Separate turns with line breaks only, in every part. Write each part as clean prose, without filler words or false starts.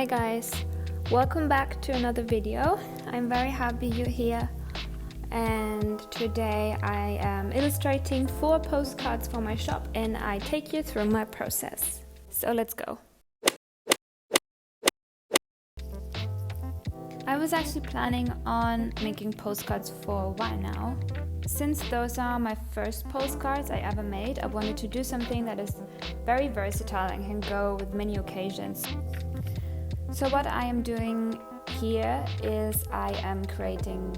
guys, welcome back to another video. I'm very happy you're here, and today I am illustrating 4 postcards for my shop and I take you through my process. So let's go. I was actually planning on making postcards for a while now. Since those are my first postcards I ever made, I wanted to do something that is very versatile and can go with many occasions. So what I am doing here is I am creating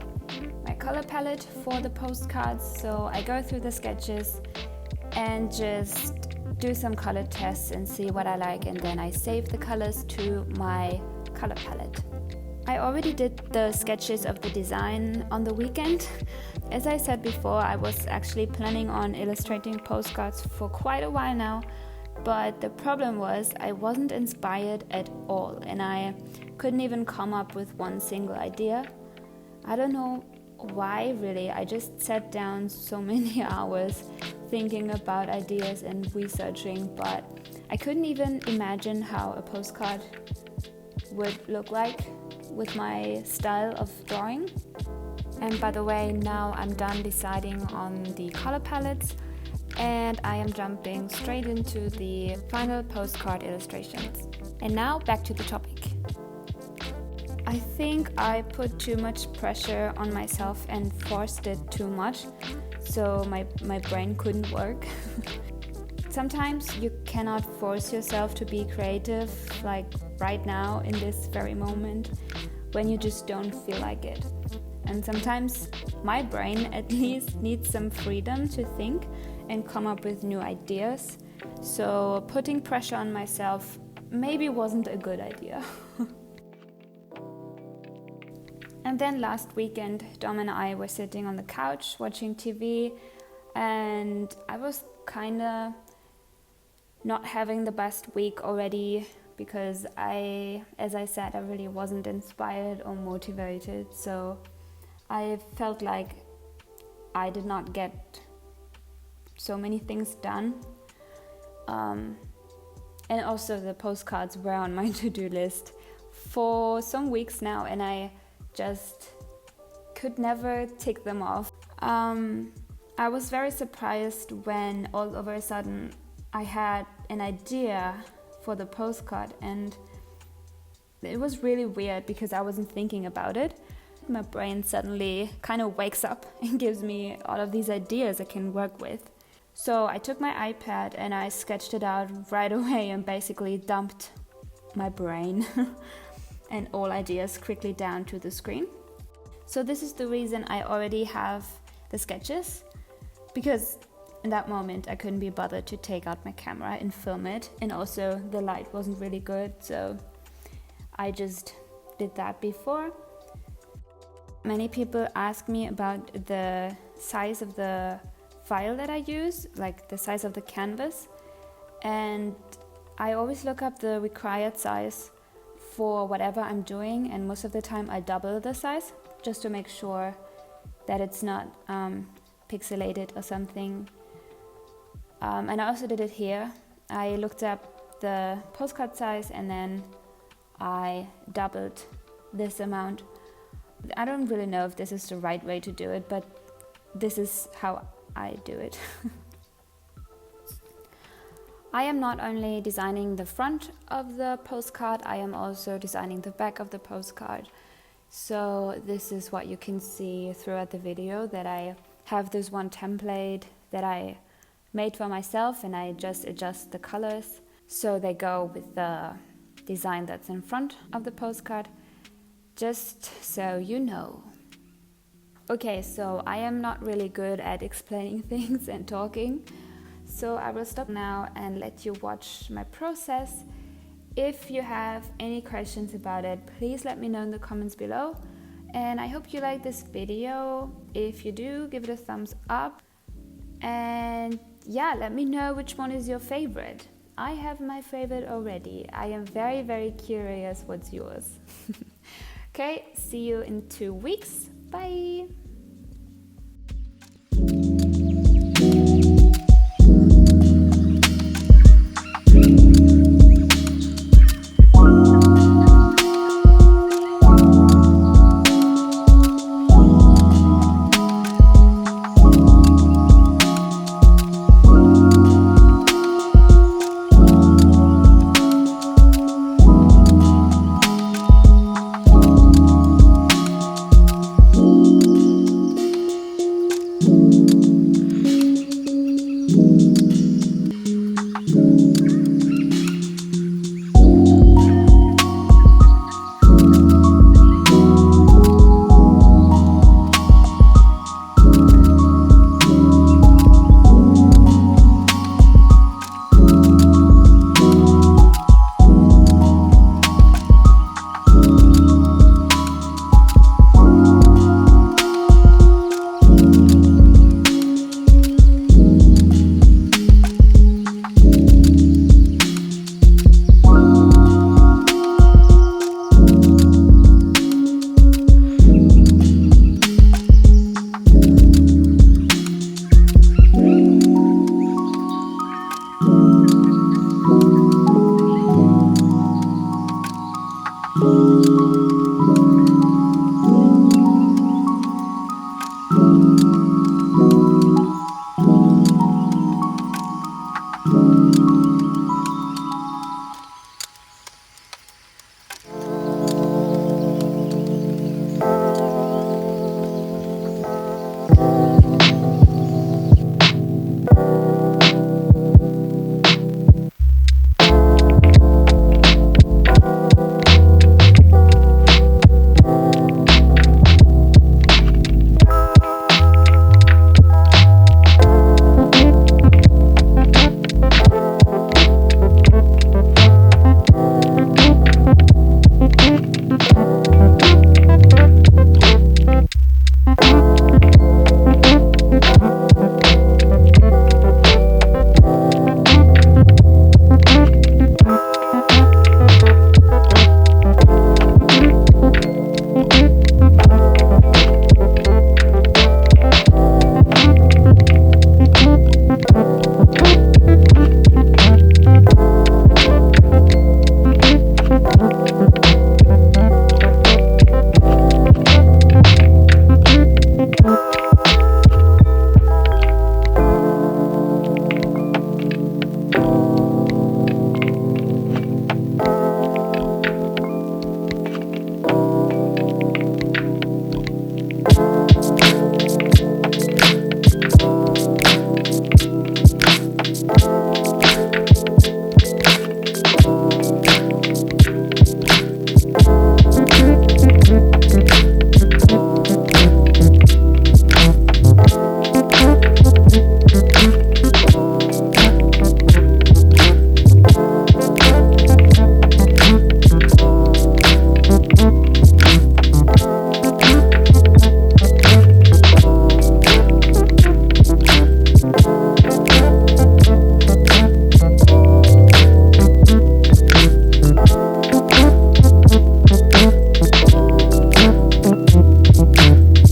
my color palette for the postcards. So I go through the sketches and just do some color tests and see what I like, and then I save the colors to my color palette. I already did the sketches of the design on the weekend. As I said before, I was actually planning on illustrating postcards for quite a while now, but the problem was I wasn't inspired at all and I couldn't even come up with one single idea. I don't know why really, I just sat down so many hours thinking about ideas and researching, but I couldn't even imagine how a postcard would look like with my style of drawing. And by the way, now I'm done deciding on the color palettes and I am jumping straight into the final postcard illustrations. And now back to the topic. I think I put too much pressure on myself and forced it too much, so my brain couldn't work. Sometimes you cannot force yourself to be creative, like right now in this very moment, when you just don't feel like it. And sometimes my brain at least needs some freedom to think and come up with new ideas. So putting pressure on myself maybe wasn't a good idea. And then last weekend, Dom and I were sitting on the couch watching TV, and I was kinda not having the best week already because as I said, I really wasn't inspired or motivated. So I felt like I did not get so many things done. And also the postcards were on my to-do list for some weeks now and I just could never tick them off. I was very surprised when all of a sudden I had an idea for the postcard, and it was really weird because I wasn't thinking about it. My brain suddenly kind of wakes up and gives me all of these ideas I can work with. So I took my iPad and I sketched it out right away and basically dumped my brain and all ideas quickly down to the screen. So this is the reason I already have the sketches, because in that moment I couldn't be bothered to take out my camera and film it, and also the light wasn't really good, so I just did that before. Many people ask me about the size of the file that I use, like the size of the canvas, and I always look up the required size for whatever I'm doing, and most of the time I double the size just to make sure that it's not pixelated or something. And I also did it here. I looked up the postcard size and then I doubled this amount. I don't really know if this is the right way to do it, but this is how I do it. I am not only designing the front of the postcard, I am also designing the back of the postcard. So this is what you can see throughout the video, that I have this one template that I made for myself and I just adjust the colors so they go with the design that's in front of the postcard, just so you know. Okay, so I am not really good at explaining things and talking, so I will stop now and let you watch my process. If you have any questions about it, please let me know in the comments below, and I hope you like this video. If you do, give it a thumbs up, and yeah, let me know which one is your favorite. I have my favorite already. I am very, very curious what's yours. Okay, see you in 2 weeks. Bye! you.